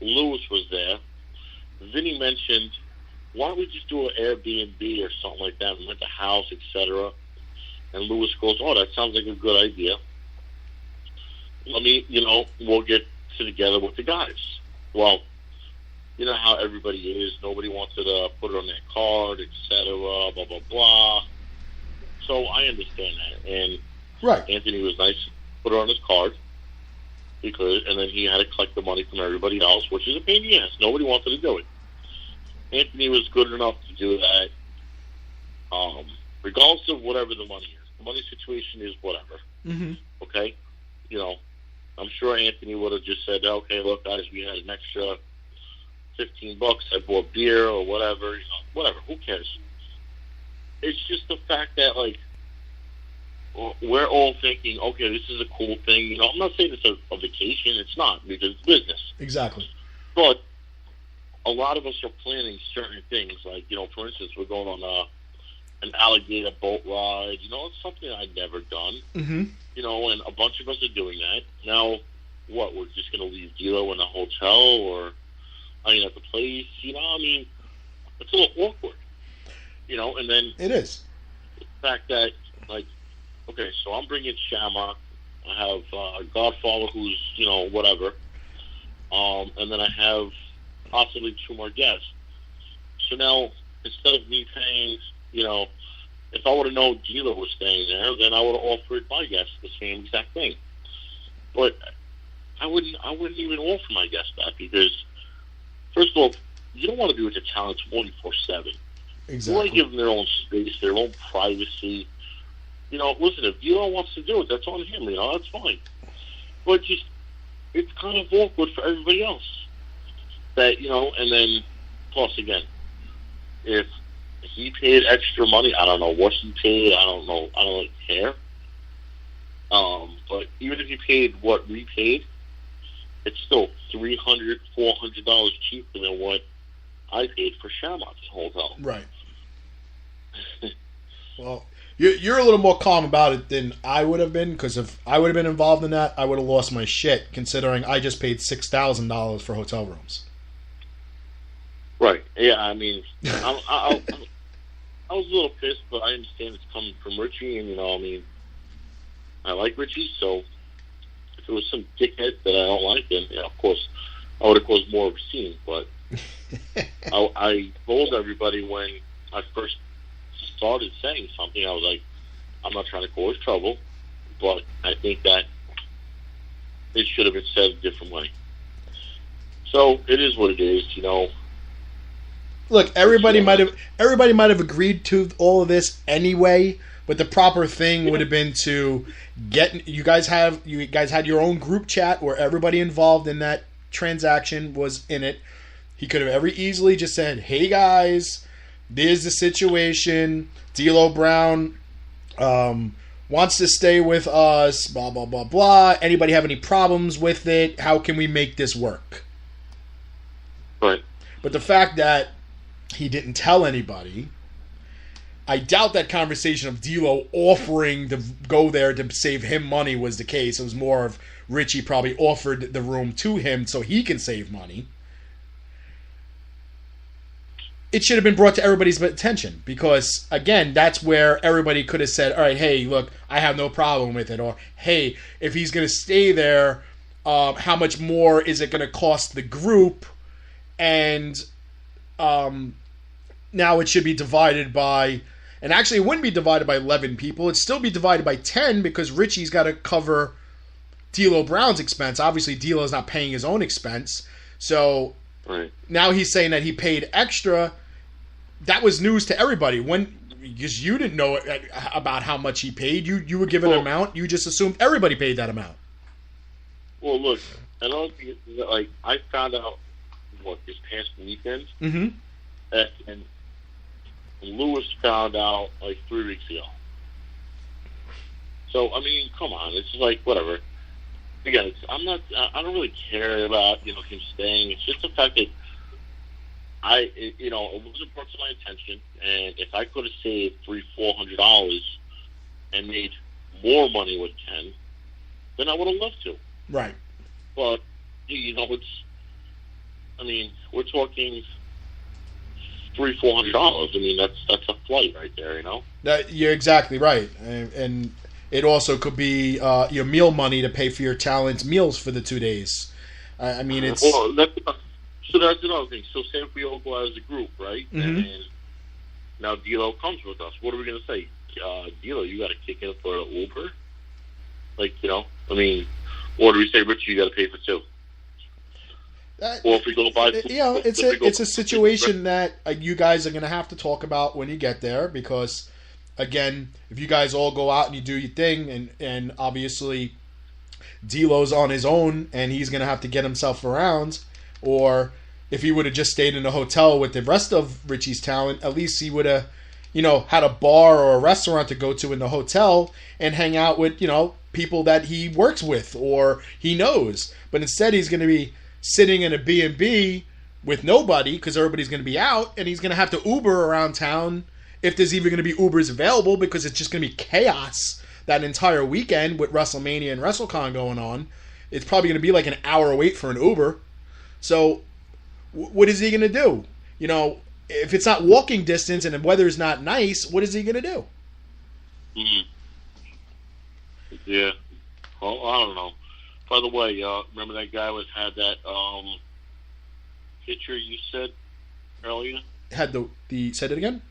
Lewis was there. Vinny mentioned, why don't we just do an Airbnb or something like that and rent a house, etc. And Lewis goes, oh, that sounds like a good idea. We'll get together with the guys. Well, you know how everybody is. Nobody wanted to put it on their card, etc., blah, blah, blah. So I understand that. And right. Anthony was nice to put it on his card, and then he had to collect the money from everybody else, which is a pain in the ass. Nobody wanted to do it. Anthony was good enough to do that, regardless of whatever the money is. The money situation is whatever. Mm-hmm. Okay? I'm sure Anthony would have just said, okay, look, guys, we had an extra $15. I bought beer or whatever. Whatever. Who cares? It's just the fact that, we're all thinking, okay, this is a cool thing. I'm not saying it's a vacation. It's not, because it's business. Exactly. But a lot of us are planning certain things. Like, for instance, we're going on an alligator boat ride. It's something I'd never done. Mm-hmm. And a bunch of us are doing that. Now, what, we're just going to leave D'Lo in the hotel or, at the place? It's a little awkward. And then... It is. The fact that, okay, so I'm bringing Shamrock. I have Godfather, who's, whatever. And then I have possibly 2 more guests. So now, instead of me paying, if I would have known D'Lo was staying there, then I would have offered my guests the same exact thing. But I wouldn't even offer my guests that, because, first of all, you don't want to be with the talent 24/7. Exactly. You want to give them their own space, their own privacy. Listen, if D'Lo wants to do it, that's on him. That's fine. But it's kind of awkward for everybody else. That, and then, plus again, if he paid extra money, I don't know what he paid, I don't know, I don't really care. But even if he paid what we paid, it's still $300, $400 cheaper than what I paid for Shamrock's hotel. Right. Well, you're a little more calm about it than I would have been, because if I would have been involved in that, I would have lost my shit, considering I just paid $6,000 for hotel rooms. Right. Yeah, I was a little pissed, but I understand it's coming from Richie, and, I like Richie, so if it was some dickhead that I don't like, then, of course, I would have caused more of a scene, but I told everybody when I first started saying something, I was like, I'm not trying to cause trouble, but I think that it should have been said a different way. So it is what it is, Look, everybody might have agreed to all of this anyway, but the proper thing would have been to get you guys had your own group chat where everybody involved in that transaction was in it. He could have very easily just said, "Hey guys, there's the situation. D'Lo Brown wants to stay with us. Blah blah blah blah. Anybody have any problems with it? How can we make this work?" Right. But the fact that he didn't tell anybody, I doubt that conversation of D'Lo offering to go there to save him money was the case. It was more of Richie probably offered the room to him so he can save money. It should have been brought to everybody's attention, because, again, that's where everybody could have said, all right, hey, look, I have no problem with it. Or, hey, if he's going to stay there, how much more is it going to cost the group? And now it should be divided by, and actually it wouldn't be divided by 11 people. It'd still be divided by 10, because Richie's got to cover D'Lo Brown's expense. Obviously, D'Lo's not paying his own expense. So right. Now he's saying that he paid extra. That was news to everybody. Because you didn't know about how much he paid. You were given an amount. You just assumed everybody paid that amount. Well, look, I found out, this past weekend? Mm-hmm. And Lewis found out 3 weeks ago. So come on, it's whatever. Again, I don't really care about him staying. It's just the fact that it wasn't brought to my attention, and if I could have saved $300-400 and made more money with Ken, then I would have loved to. Right. But I mean, we're talking $300-$400. I mean, that's a flight right there, you know. You're exactly right, and it also could be your meal money to pay for your talent's meals for the 2 days. I mean, it's so that's another thing. So say if we all go out as a group, right? Mm-hmm. And now D'Lo comes with us. What are we going to say? D'Lo, you got to kick in for an Uber? Like, you know, I mean, or do we say, Richie, you got to pay for two? Or if we go buy food, you know, it's a situation that you guys are going to have to talk about when you get there, because, again, if you guys all go out and you do your thing, and obviously D'Lo's on his own and he's going to have to get himself around, or if he would have just stayed in a hotel with the rest of Richie's talent, at least he would have, you know, had a bar or a restaurant to go to in the hotel and hang out with, you know, people that he works with or he knows. But instead he's going to be sitting in a B&B with nobody because everybody's going to be out, and he's going to have to Uber around town if there's even going to be Ubers available, because it's just going to be chaos that entire weekend with WrestleMania and WrestleCon going on. It's probably going to be like an hour wait for an Uber. So what is he going to do? You know, if it's not walking distance and the weather's not nice, what is he going to do? Yeah. Well, I don't know. By the way, remember that guy had that picture you said earlier? Had the said it again?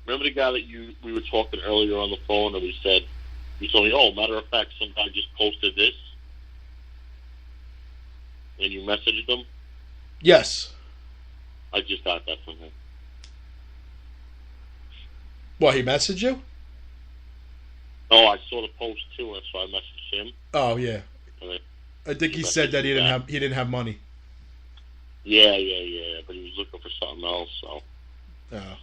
Remember the guy that we were talking earlier on the phone, and you told me, oh, matter of fact, some guy just posted this, and you messaged him? Yes. I just got that from him. Well, he messaged you? Oh, I saw the post too, and so I messaged him. Oh yeah, I think he said that he didn't have money. Yeah, but he was looking for something else. So. Oh.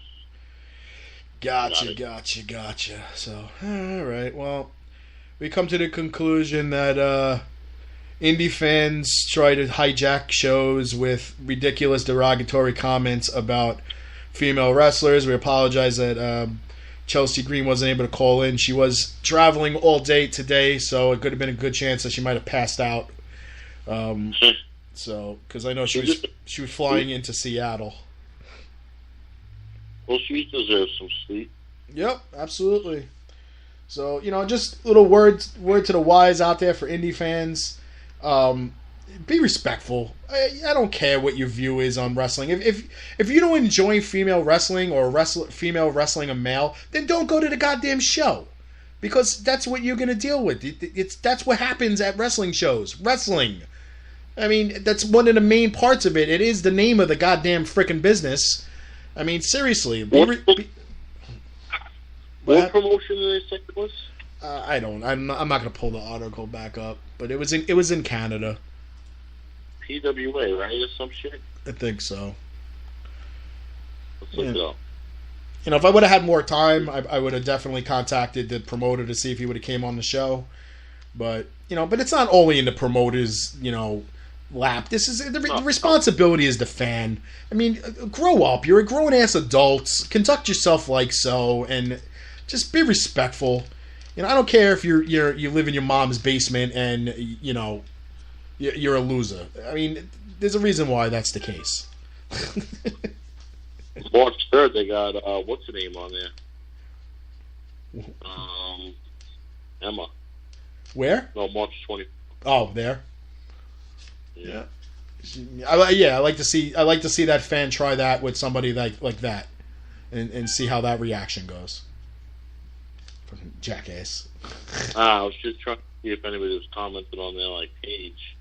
Gotcha. So, all right. Well, we come to the conclusion that indie fans try to hijack shows with ridiculous derogatory comments about female wrestlers. We apologize that Chelsea Green wasn't able to call in. She was traveling all day today, so it could have been a good chance that she might have passed out. So, because I know she was flying into Seattle. Well, she deserves some sleep. Yep, absolutely. So, you know, just little word to the wise out there for indie fans. Be respectful. I don't care what your view is on wrestling. If you don't enjoy female wrestling or female wrestling a male, then don't go to the goddamn show, because that's what you're going to deal with. That's what happens at wrestling shows. Wrestling. I mean, that's one of the main parts of it. It is the name of the goddamn frickin' business. I mean, seriously. What promotion did they say it was? I'm not going to pull the article back up, but it was in Canada. PWA, right, or some shit? I think so. Let's look it up. You know, if I would have had more time, I would have definitely contacted the promoter to see if he would have came on the show. But, you know, but it's not only in the promoter's, you know, lap. This is the responsibility is the fan. I mean, grow up. You're a grown-ass adult. Conduct yourself like so, and just be respectful. You know, I don't care if you live in your mom's basement and, you know, you're a loser. I mean, there's a reason why that's the case. March 3rd, they got, what's the name on there? Emma. Where? No, March 20th. Oh, there? Yeah. I like to see that fan try that with somebody like that and see how that reaction goes. Fucking jackass. I was just trying to see if anybody was commenting on their like page.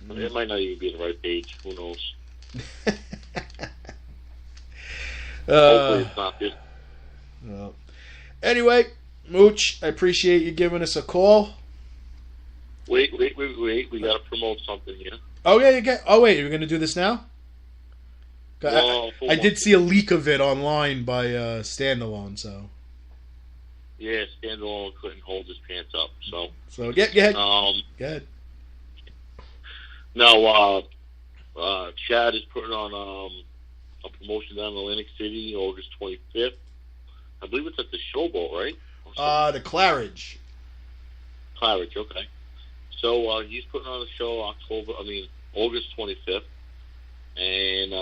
It might not even be the right page. Who knows? Hopefully it's not this. Well, anyway, Mooch, I appreciate you giving us a call. Wait. We got to promote something here. Oh, yeah, wait, you're going to do this now? I did see a leak of it online by Standalone, so. Yeah, Standalone couldn't hold his pants up, so. So, get ahead. Go ahead. Now, Chad is putting on a promotion down in Atlantic City, August 25th. I believe it's at the Showboat, right? The Claridge. Claridge, okay. So he's putting on a show August 25th, and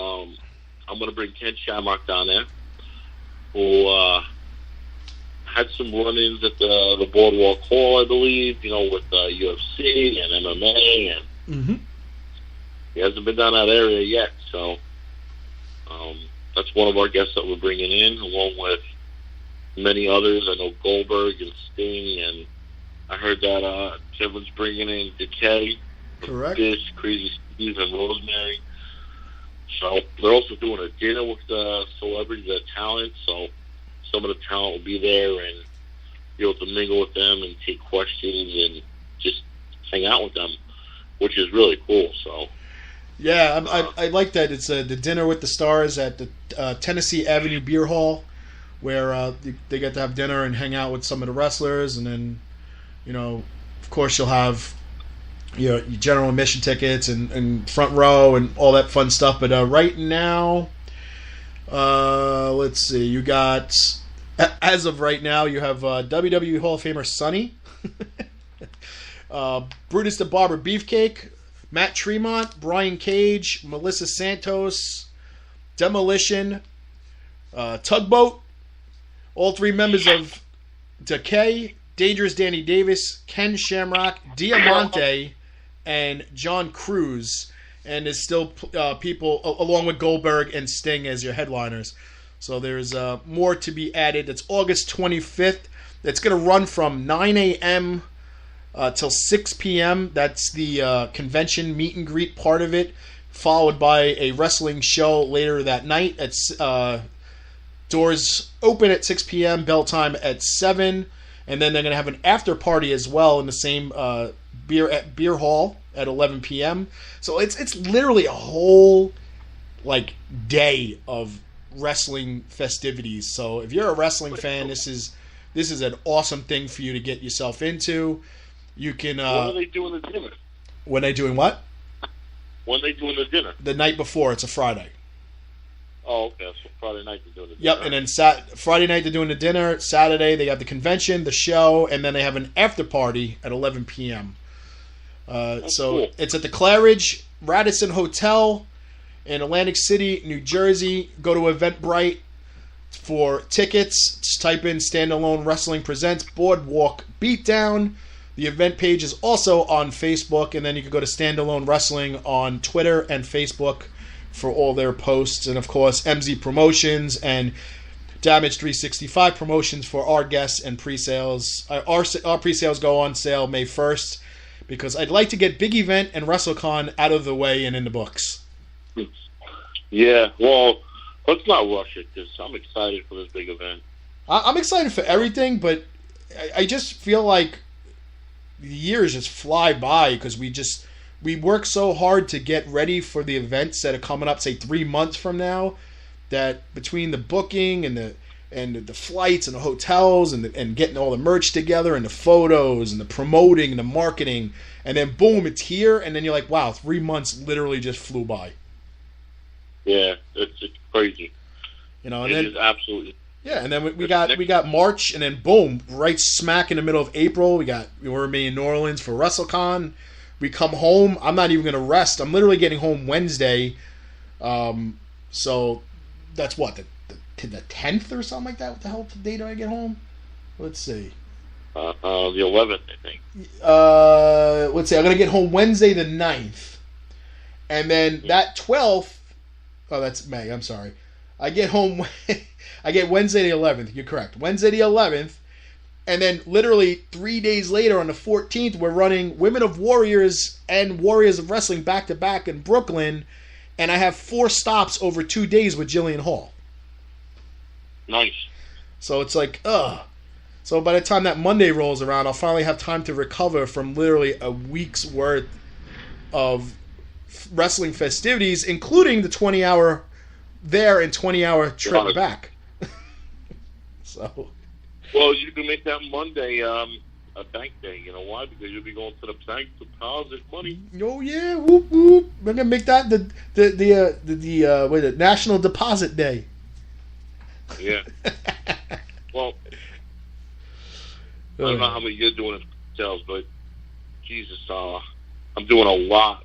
I'm going to bring Ken Shamrock down there, who had some run-ins at the Boardwalk Hall, I believe, with UFC and MMA, and he hasn't been down that area yet. So that's one of our guests that we're bringing in, along with many others. I know Goldberg and Sting, and I heard that Kevin's bringing in Decay, Correct. Fish, Crazy Steve, and Rosemary. So they're also doing a dinner with the celebrities, the talent. So some of the talent will be there and be able to mingle with them and take questions and just hang out with them, which is really cool. So yeah, I like that. It's the dinner with the stars at the Tennessee Avenue Beer Hall, where they get to have dinner and hang out with some of the wrestlers, and then of course you'll have your general admission tickets and front row and all that fun stuff. But right now, let's see, you got, as of right now, you have WWE Hall of Famer Sonny, Brutus the Barber Beefcake, Matt Tremont, Brian Cage, Melissa Santos, Demolition, Tugboat, all three members of Decay, Dangerous Danny Davis, Ken Shamrock, Diamante, and John Cruz. And there's still people, along with Goldberg and Sting as your headliners. So there's more to be added. It's August 25th. It's going to run from 9 a.m. Till 6 p.m. That's the convention meet and greet part of it, followed by a wrestling show later that night. It's doors open at 6 p.m., bell time at 7, and then they're going to have an after party as well in the same beer hall at 11 p.m. So it's literally a whole day of wrestling festivities. So if you're a wrestling fan, this is an awesome thing for you to get yourself into. You can. When are they doing the dinner? When they doing what? When are they doing the dinner? The night before. It's a Friday. Oh, okay. So Friday night they're doing the dinner. Yep, and then Friday night they're doing the dinner. Saturday they got the convention, the show, and then they have an after party at 11 p.m. So cool. It's at the Claridge Radisson Hotel in Atlantic City, New Jersey. Go to Eventbrite for tickets. Just type in Standalone Wrestling Presents Boardwalk Beatdown. The event page is also on Facebook, and then you can go to Standalone Wrestling on Twitter and Facebook for all their posts. And, of course, MZ Promotions and Damage 365 Promotions for our guests and pre-sales. Our pre-sales go on sale May 1st because I'd like to get Big Event and WrestleCon out of the way and in the books. Yeah, well, let's not rush it because I'm excited for this big event. I'm excited for everything, but I just feel like the years just fly by because we work so hard to get ready for the events that are coming up, say 3 months from now, that between the booking and the flights and the hotels and getting all the merch together and the photos and the promoting and the marketing, and then boom, it's here, and then you're like, wow, 3 months literally just flew by. Yeah, it's crazy. And it then is absolutely. Yeah, and then we got March, and then boom, right smack in the middle of April, we're gonna be in New Orleans for WrestleCon. We come home. I'm not even gonna rest. I'm literally getting home Wednesday. So that's what the 10th or something like that. What the hell date do I get home? Let's see. The 11th, I think. Let's see. I'm gonna get home Wednesday the 9th, and then that 12th. Oh, that's May. I'm sorry. I get home. I get Wednesday the 11th. You're correct. Wednesday the 11th. And then literally 3 days later on the 14th, we're running Women of Warriors and Warriors of Wrestling back-to-back in Brooklyn. And I have 4 stops over 2 days with Jillian Hall. Nice. So it's like, ugh. So by the time that Monday rolls around, I'll finally have time to recover from literally a week's worth of wrestling festivities, including the 20-hour there and 20-hour trip back. So, well, you can make that Monday a bank day. You know why? Because you'll be going to the bank to deposit money. Oh yeah, whoop whoop! We're gonna make that the National Deposit Day. Yeah. Well, I don't know how many you're doing in sales, but Jesus, I'm doing a lot